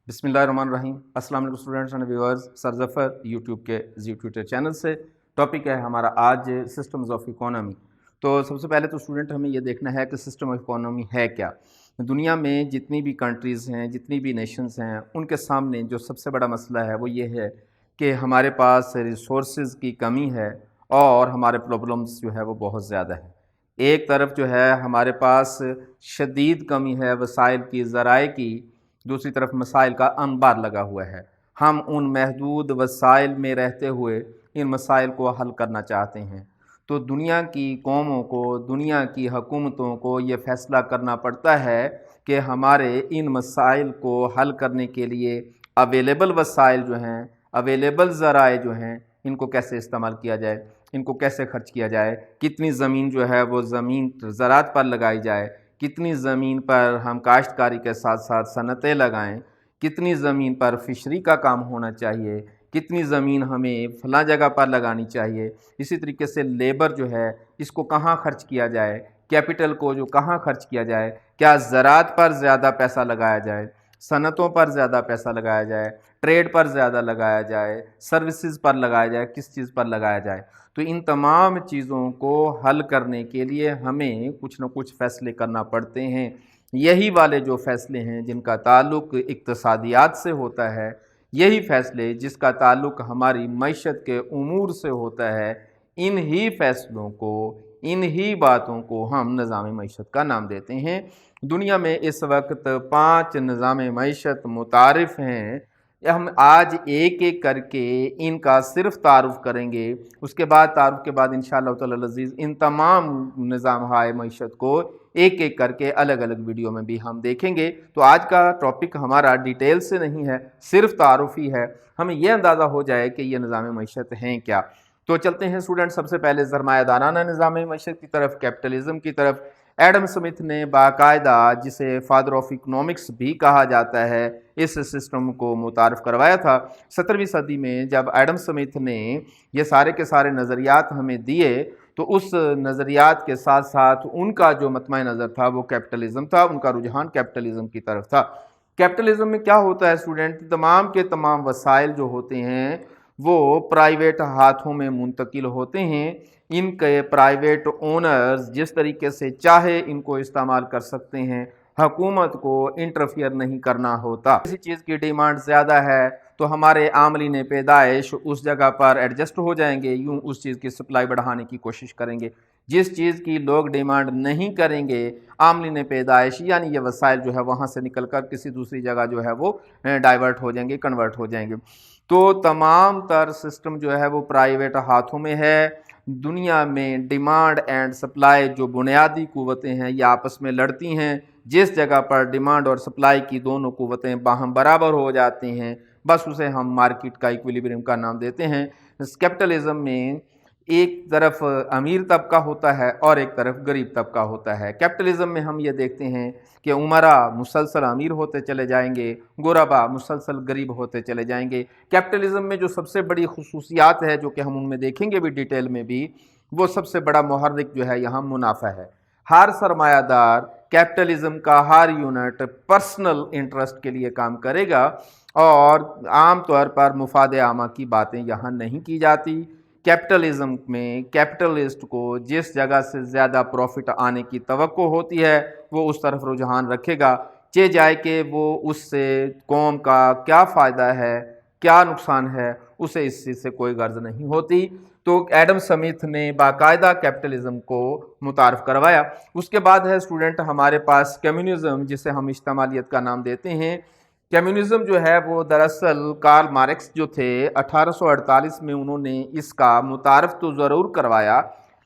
बिस्मिल्लाहिर्रहमानिर्रहीम। अस्सलाम वालेकुम students and viewers. Sir Zafar YouTube के जी ट्विटर चैनल से टॉपिक है हमारा आज सिस्टम्स ऑफ इकोनॉमी। तो सबसे पहले तो स्टूडेंट हमें ये देखना है कि सिस्टम ऑफ इकोनॉमी है क्या। दुनिया में जितनी भी कंट्रीज़ हैं, जितनी भी नेशंस हैं, उनके सामने जो सबसे बड़ा मसला है वो ये है कि हमारे पास रिसोर्सेज़ की कमी है और हमारे प्रॉब्लम्स जो है वो बहुत ज़्यादा है। एक तरफ जो है हमारे पास शदीद कमी है वसाइल की, ज़राए की, दूसरी तरफ मसाइल का अंबार लगा हुआ है। हम उन महदूद वसाइल में रहते हुए इन मसाइल को हल करना चाहते हैं। तो दुनिया की कौमों को, दुनिया की हुकूमतों को ये फ़ैसला करना पड़ता है कि हमारे इन मसाइल को हल करने के लिए अवेलेबल वसाइल जो हैं, अवेलेबल ज़राए जो हैं, इनको कैसे इस्तेमाल किया जाए, इनको कैसे खर्च किया जाए, कितनी ज़मीन जो है वो ज़मीन ज़राअत पर लगाई जाए, कितनी ज़मीन पर हम काश्तकारी के साथ साथ सनतें लगाएं, कितनी ज़मीन पर फ़िशरी का काम होना चाहिए, कितनी ज़मीन हमें फ़लाँ जगह पर लगानी चाहिए। इसी तरीके से लेबर जो है इसको कहाँ खर्च किया जाए, कैपिटल को जो कहाँ खर्च किया जाए, क्या ज़राअत पर ज़्यादा पैसा लगाया जाए, सनतों पर ज़्यादा पैसा लगाया जाए, ट्रेड पर ज़्यादा लगाया जाए, सर्विसेज पर लगाया जाए, किस चीज़ पर लगाया जाए। तो इन तमाम चीज़ों को हल करने के लिए हमें कुछ न कुछ फ़ैसले करना पड़ते हैं। यही वाले जो फ़ैसले हैं जिनका ताल्लुक़ इक़्तिसादियात से होता है, यही फ़ैसले जिसका ताल्लुक़ हमारी मईशत के उमूर से होता है, इन ही फ़ैसलों को, इन ही बातों को हम निज़ाम मईशत का नाम देते हैं। दुनिया में इस वक्त 5 निज़ाम मईशत मुतारिफ़ हैं। हम आज एक एक करके इनका सिर्फ तारुफ़ करेंगे। उसके बाद तारुफ़ के बाद इंशाअल्लाह तआला अज़ीज़ इन तमाम निज़ाम हाय मईशत को एक एक करके अलग अलग वीडियो में भी हम देखेंगे। तो आज का टॉपिक हमारा डिटेल से नहीं है, सिर्फ तारुफ़ ही है, हमें यह अंदाज़ा हो जाए कि ये निज़ाम मईशत हैं क्या। तो चलते हैं स्टूडेंट सबसे पहले सरमायादाराना निज़ाम मईशत की तरफ, कैपिटलिज़म की तरफ। एडम स्मिथ ने बाकायदा, जिसे फादर ऑफ इकोनॉमिक्स भी कहा जाता है, इस सिस्टम को मुतारफ़ करवाया था 17वीं सदी में। जब एडम स्मिथ ने ये सारे के सारे नज़रियात हमें दिए तो उस नज़रियात के साथ साथ उनका जो मतमा नज़र था वो कैपिटलिज़म था, उनका रुझान कैपिटलिज़म की तरफ था। कैपिटलिज़म में क्या होता है स्टूडेंट, तमाम के तमाम वसाइल जो होते हैं वो प्राइवेट हाथों में मुंतकिल होते हैं। इनके प्राइवेट ओनर्स जिस तरीके से चाहे इनको इस्तेमाल कर सकते हैं, हुकूमत को इंटरफियर नहीं करना होता। किसी चीज़ की डिमांड ज़्यादा है तो हमारे आमलीन पैदाइश उस जगह पर एडजस्ट हो जाएंगे, यूँ उस चीज़ की सप्लाई बढ़ाने की कोशिश करेंगे। जिस चीज़ की लोग डिमांड नहीं करेंगे, आमलीन पैदाइश यानी ये वसाइल जो है वहाँ से निकल कर किसी दूसरी जगह जो है वो डाइवर्ट हो जाएंगे, कन्वर्ट हो जाएंगे। तो तमाम तर सिस्टम जो है वो प्राइवेट हाथों में है। दुनिया में डिमांड एंड सप्लाई जो बुनियादी क़ुव्वतें हैं ये आपस में लड़ती हैं। जिस जगह पर डिमांड और सप्लाई की दोनों क़ुव्वतें बाहम बराबर हो जाती हैं, बस उसे हम मार्केट का इक्विलिब्रियम का नाम देते हैं। इस कैपिटलिज़म में एक तरफ अमीर तबका होता है और एक तरफ गरीब तबका होता है। कैपिटलिज़म में हम ये देखते हैं कि उमरा मुसलसल अमीर होते चले जाएंगे, गुरबा मुसलसल गरीब होते चले जाएंगे। कैपिटलिज़म में जो सबसे बड़ी खुसूसियात है, जो कि हम उनमें देखेंगे भी डिटेल में भी, वो सबसे बड़ा मुहर्रिक जो है यहाँ मुनाफा है। हर सरमायादार कैपिटलिज़म का हर यूनिट पर्सनल इंटरेस्ट के लिए काम करेगा और आम तौर पर मुफाद आमा की बातें यहाँ नहीं की जाती। कैपिटलिज़म में कैपिटलिस्ट को जिस जगह से ज़्यादा प्रॉफिट आने की तवक्को होती है वो उस तरफ रुझान रखेगा, चे जाए कि वो उससे कौम का क्या फ़ायदा है, क्या नुकसान है, उसे इस चीज़ से कोई गर्ज नहीं होती। तो एडम स्मिथ ने बाकायदा कैपिटलिज़म को मुतारफ़ करवाया। उसके बाद है स्टूडेंट हमारे पास कम्युनिज़म, जिसे हम इज्तिमालियत का नाम देते हैं। कम्युनिज़म जो है वो दरअसल कार्ल मार्क्स जो थे 1848 में उन्होंने इसका मुतारफ़ तो ज़रूर करवाया,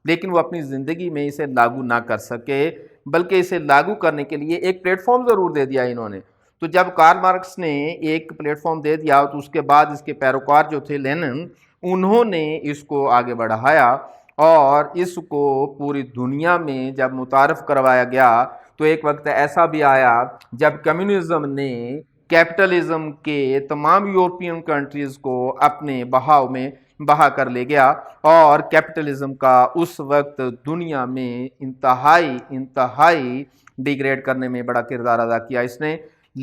लेकिन वो अपनी ज़िंदगी में इसे लागू ना कर सके, बल्कि इसे लागू करने के लिए एक प्लेटफॉर्म ज़रूर दे दिया इन्होंने। तो जब कार्ल मार्क्स ने एक प्लेटफॉर्म दे दिया तो उसके बाद इसके पैरोकार जो थे लेनिन, उन्होंने इसको आगे बढ़ाया और इसको पूरी दुनिया में जब मुतारफ़ करवाया गया तो एक वक्त ऐसा भी आया जब कम्युनिज़म ने कैपिटलिज़म के तमाम यूरोपियन कंट्रीज़ को अपने बहाव में बहा कर ले गया और कैपिटलिज़म का उस वक्त दुनिया में इंतहाई डिग्रेड करने में बड़ा किरदार अदा किया इसने।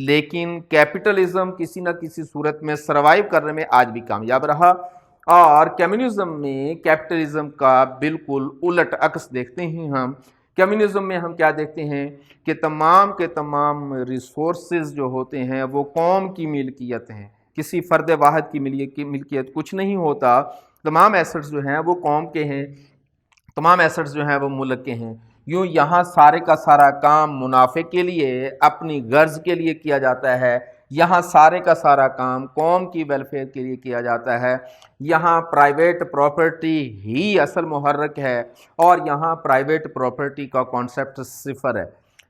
لیکن کیپٹلزم کسی نہ کسی صورت میں سروائیو کرنے میں آج بھی کامیاب رہا، اور کمیونزم میں کیپٹلزم کا بالکل الٹ عکس دیکھتے ہیں ہم۔ کمیونزم میں ہم کیا دیکھتے ہیں کہ تمام کے تمام ریسورسز جو ہوتے ہیں وہ قوم کی ملکیت ہیں، کسی فرد واحد کی ملکیت کچھ نہیں ہوتا، تمام ایسٹس جو ہیں وہ قوم کے ہیں، تمام ایسٹس جو ہیں وہ ملک کے ہیں۔ یوں یہاں سارے کا سارا کام منافع کے لیے، اپنی غرض کے لیے کیا جاتا ہے، یہاں سارے کا سارا کام قوم کی ویلفیئر کے لیے کیا جاتا ہے، یہاں پرائیویٹ پراپرٹی ہی اصل محرک ہے، اور یہاں پرائیویٹ پراپرٹی کا کانسیپٹ صفر ہے۔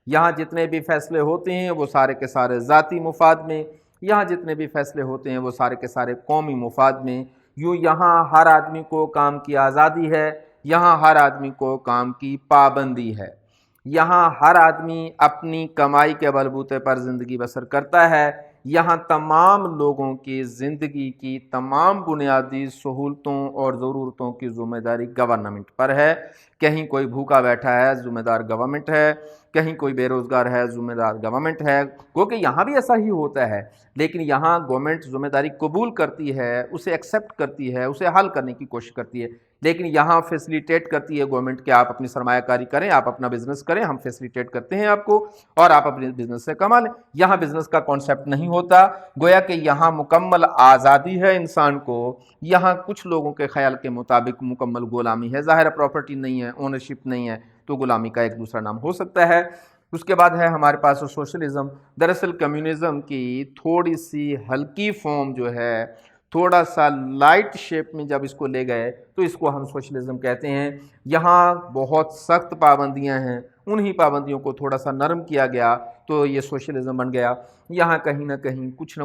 یہاں جتنے بھی فیصلے ہوتے ہیں وہ سارے کے سارے ذاتی مفاد میں، یہاں جتنے بھی فیصلے ہوتے ہیں وہ سارے کے سارے قومی مفاد میں۔ یوں یہاں ہر آدمی کو کام کی آزادی ہے، یہاں ہر آدمی کو کام کی پابندی ہے، یہاں ہر آدمی اپنی کمائی کے بلبوتے پر زندگی بسر کرتا ہے، یہاں تمام لوگوں کی زندگی کی تمام بنیادی سہولتوں اور ضرورتوں کی ذمہ داری گورنمنٹ پر ہے۔ کہیں کوئی بھوکا بیٹھا ہے، ذمہ دار گورنمنٹ ہے، کہیں کوئی بے روزگار ہے، ذمہ دار گورنمنٹ ہے، کیونکہ یہاں بھی ایسا ہی ہوتا ہے، لیکن یہاں گورنمنٹ ذمہ داری قبول کرتی ہے، اسے ایکسیپٹ کرتی ہے، اسے حل کرنے کی کوشش کرتی ہے، لیکن یہاں فیسیلیٹیٹ کرتی ہے گورنمنٹ کہ آپ اپنی سرمایہ کاری کریں، آپ اپنا بزنس کریں، ہم فیسیلیٹیٹ کرتے ہیں آپ کو، اور آپ اپنے بزنس سے کما لیں۔ یہاں بزنس کا کانسیپٹ نہیں ہوتا، گویا کہ یہاں مکمل آزادی ہے انسان کو، یہاں کچھ لوگوں کے خیال کے مطابق مکمل غلامی ہے۔ ظاہر پراپرٹی نہیں ہے، اونرشپ نہیں ہے، تو غلامی کا ایک دوسرا نام ہو سکتا ہے۔ اس کے بعد ہے ہمارے پاس سوشلزم۔ دراصل کمیونزم کی تھوڑی سی ہلکی فارم جو ہے، تھوڑا سا لائٹ شیپ میں جب اس کو لے گئے تو اس کو ہم سوشلزم کہتے ہیں۔ یہاں بہت سخت پابندیاں ہیں، انہی پابندیوں کو تھوڑا سا نرم کیا گیا تو یہ سوشلزم بن گیا۔ یہاں کہیں نہ کہیں کچھ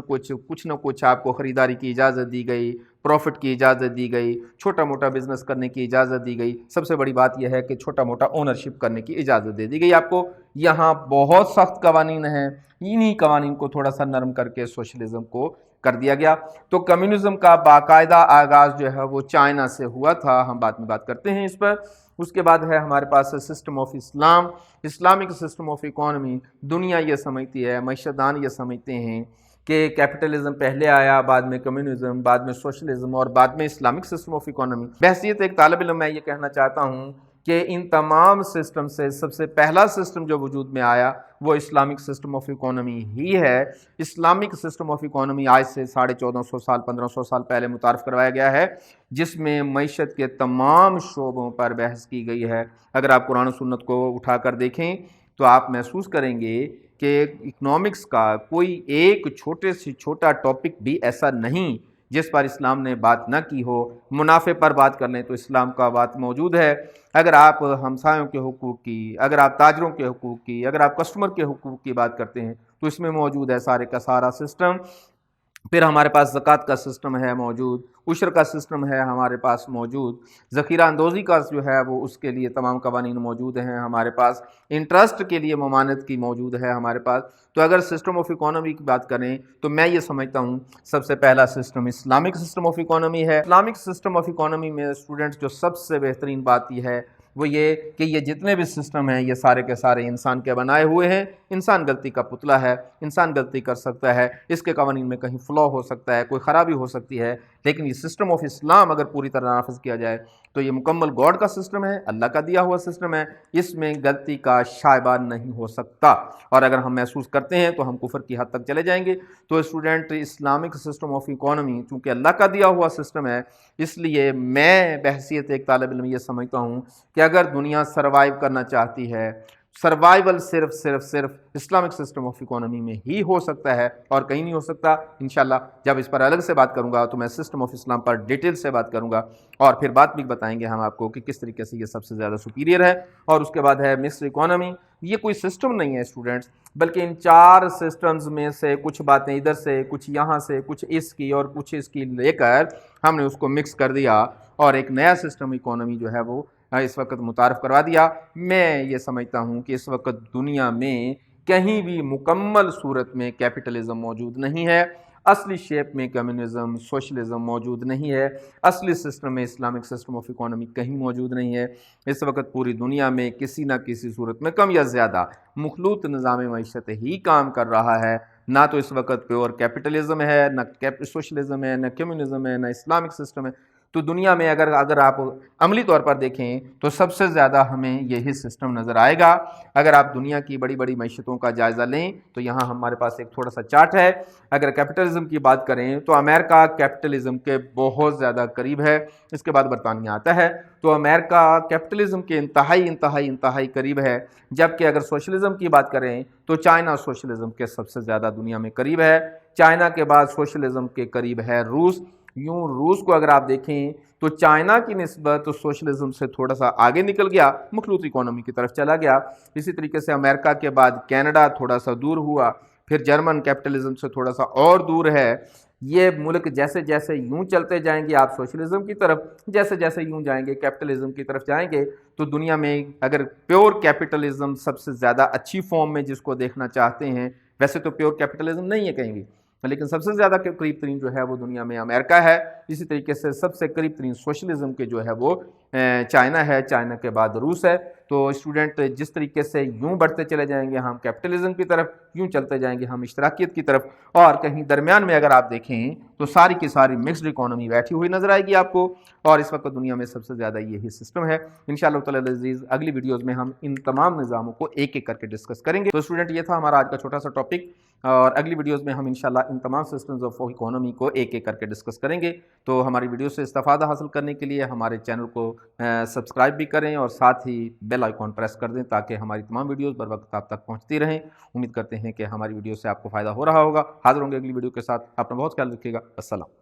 نہ کچھ آپ کو خریداری کی اجازت دی گئی، پروفٹ کی اجازت دی گئی، چھوٹا موٹا بزنس کرنے کی اجازت دی گئی، سب سے بڑی بات یہ ہے کہ چھوٹا موٹا اونرشپ کرنے کی اجازت دے دی گئی آپ کو۔ یہاں بہت سخت قوانین ہیں، انہی قوانین کو تھوڑا سا نرم کر کے سوشلزم کو کر دیا گیا۔ تو کمیونزم کا باقاعدہ آغاز جو ہے وہ چائنا سے ہوا تھا، ہم بعد میں بات کرتے ہیں اس پر۔ اس کے بعد ہے ہمارے پاس سسٹم آف اسلام، اسلامک سسٹم آف اکانومی۔ دنیا یہ سمجھتی ہے، معیشتدان یہ سمجھتے ہیں کہ کیپٹلزم پہلے آیا، بعد میں کمیونزم، بعد میں سوشلزم، اور بعد میں اسلامک سسٹم آف اکانومی۔ بحیثیت ایک طالب علم میں یہ کہنا چاہتا ہوں کہ ان تمام سسٹم سے سب سے پہلا سسٹم جو وجود میں آیا وہ اسلامک سسٹم آف اکانومی ہی ہے۔ اسلامک سسٹم آف اکانومی آج سے 1450 سال 1500 سال پہلے متعارف کروایا گیا ہے، جس میں معیشت کے تمام شعبوں پر بحث کی گئی ہے۔ اگر آپ قرآن و سنت کو اٹھا کر دیکھیں تو آپ محسوس کریں گے کہ اکنامکس کا کوئی ایک چھوٹے سے چھوٹا ٹاپک بھی ایسا نہیں جس پر اسلام نے بات نہ کی ہو۔ منافع پر بات کر لیں تو اسلام کا بات موجود ہے، اگر آپ ہمسایوں کے حقوق کی، اگر آپ تاجروں کے حقوق کی، اگر آپ کسٹمر کے حقوق کی بات کرتے ہیں تو اس میں موجود ہے سارے کا سارا سسٹم۔ پھر ہمارے پاس زکوٰۃ کا سسٹم ہے موجود، عشر کا سسٹم ہے ہمارے پاس موجود، ذخیرہ اندوزی کا جو ہے وہ اس کے لیے تمام قوانین موجود ہیں ہمارے پاس، انٹرسٹ کے لیے ممانعت کی موجود ہے ہمارے پاس۔ تو اگر سسٹم آف اکانومی کی بات کریں تو میں یہ سمجھتا ہوں سب سے پہلا system Islamic system of economy ہے۔ اسلامک سسٹم آف اکانومی میں اسٹوڈنٹس جو سب سے بہترین بات یہ ہے وہ یہ کہ یہ جتنے بھی سسٹم ہیں یہ سارے کے سارے انسان کے بنائے ہوئے ہیں۔ انسان غلطی کا پتلا ہے، انسان غلطی کر سکتا ہے، اس کے قوانین میں کہیں فلو ہو سکتا ہے، کوئی خرابی ہو سکتی ہے، لیکن یہ سسٹم آف اسلام اگر پوری طرح نافذ کیا جائے تو یہ مکمل گاڈ کا سسٹم ہے، اللہ کا دیا ہوا سسٹم ہے، اس میں غلطی کا شائبہ نہیں ہو سکتا، اور اگر ہم محسوس کرتے ہیں تو ہم کفر کی حد تک چلے جائیں گے۔ تو student Islamic system of economy چونکہ اللہ کا دیا ہوا سسٹم ہے، اس لیے میں بحیثیت ایک طالب علم یہ سمجھتا ہوں کہ اگر دنیا سروائیو کرنا چاہتی ہے، سروائیول صرف اسلامک سسٹم آف اکانومی میں ہی ہو سکتا ہے اور کہیں نہیں ہو سکتا۔ انشاءاللہ جب اس پر الگ سے بات کروں گا تو میں system of Islam per detail سے بات کروں گا، اور پھر بات بھی بتائیں گے ہم آپ کو کہ کس طریقے سے یہ سب سے زیادہ سپیریئر ہے۔ اور اس کے بعد ہے مکسڈ اکانومی۔ یہ کوئی سسٹم نہیں ہے اسٹوڈنٹس، بلکہ ان چار سسٹمز میں سے کچھ باتیں ادھر سے، کچھ یہاں سے، کچھ اس کی اور کچھ اس کی لے کر ہم نے اس کو مکس کر دیا اور ایک نیا سسٹم اکانومی جو ہے وہ اس وقت متعارف کروا دیا۔ میں یہ سمجھتا ہوں کہ اس وقت دنیا میں کہیں بھی مکمل صورت میں کیپٹلزم موجود نہیں ہے، اصلی شیپ میں کمیونزم، سوشلزم موجود نہیں ہے، اصلی سسٹم میں اسلامک سسٹم آف اکانومی کہیں موجود نہیں ہے۔ اس وقت پوری دنیا میں کسی نہ کسی صورت میں کم یا زیادہ مخلوط نظام معیشت ہی کام کر رہا ہے، ना तो इस वक्त प्योर कैपिटलिज्म है, ना सोशलिज्म है, ना कम्युनिज्म है, ना इस्लामिक सिस्टम है। तो दुनिया में अगर आप अमली तौर पर देखें तो सबसे ज़्यादा हमें यही सिस्टम नज़र आएगा। अगर आप दुनिया की बड़ी बड़ी मईशतों का जायज़ा लें तो यहाँ हमारे पास एक थोड़ा सा चार्ट है। अगर कैपिटलिज्म की बात करें तो अमेरिका कैपिटलिज्म के बहुत ज़्यादा करीब है, इसके बाद बरतानिया आता है। तो अमेरिका कैपिटलिज्म के इंतहाई करीब है। जबकि अगर सोशलिज्म की बात करें तो चाइना सोशलिज्म के सबसे ज़्यादा दुनिया में करीब है। चाइना के बाद सोशलिज्म के करीब है रूस। यूं रूस को अगर आप देखें तो चाइना की निस्बत तो सोशलिज्म से थोड़ा सा आगे निकल गया, मखलूत इकोनॉमी की तरफ चला गया। इसी तरीके से अमेरिका के बाद कनाडा थोड़ा सा दूर हुआ, फिर जर्मन कैपिटलिज्म से थोड़ा सा और दूर है। ये मुल्क जैसे जैसे यूं चलते जाएंगे आप सोशलिज्म की तरफ, जैसे जैसे यूं जाएंगे कैपिटलिज्म की तरफ जाएंगे, तो दुनिया में अगर प्योर कैपिटलिज्म सबसे ज़्यादा अच्छी फॉर्म में जिसको देखना चाहते हैं, वैसे तो प्योर कैपिटलिज्म नहीं है कहीं भी, लेकिन सबसे ज़्यादा के करीब तरीन जो है वो दुनिया में अमेरिका है। इसी तरीके से सबसे करीब तरीन सोशलिज्म के जो है वो चाइना है, चाइना के बाद रूस है। तो स्टूडेंट जिस तरीके से यूं बढ़ते चले जाएंगे हम कैपिटलिज्म की तरफ, यूं चलते जाएंगे हम इश्तराकियत की तरफ, और कहीं दरमियान में अगर आप देखें तो सारी की सारी मिक्स्ड इकोनॉमी बैठी हुई नजर आएगी आपको। और इस वक्त दुनिया में सबसे ज़्यादा यही सिस्टम है। इंशाअल्लाह ताला अज़ीज़ अगली वीडियोज़ में हम इन तमाम निज़ामों को एक एक करके डिस्कस करेंगे। तो स्टूडेंट ये था हमारा आज का छोटा सा टॉपिक, और अगली वीडियोज़ में हम इंशाअल्लाह इन तमाम सिस्टम्स ऑफ इकोनॉमी को एक एक करके डिस्कस करेंगे। तो हमारी वीडियो से इस्तेफादा हासिल करने के लिए हमारे चैनल को सब्सक्राइब भी करें और साथ ही बेल आइकॉन प्रेस कर दें ताकि हमारी तमाम वीडियोज़ बर वक्त आप तक पहुँचती रहें। उम्मीद करते हैं कि हमारी वीडियो से आपको फ़ायदा हो रहा होगा। हाज़िर होंगे अगली वीडियो के साथ। अपना बहुत ख्याल रखिएगा। अस्सलाम।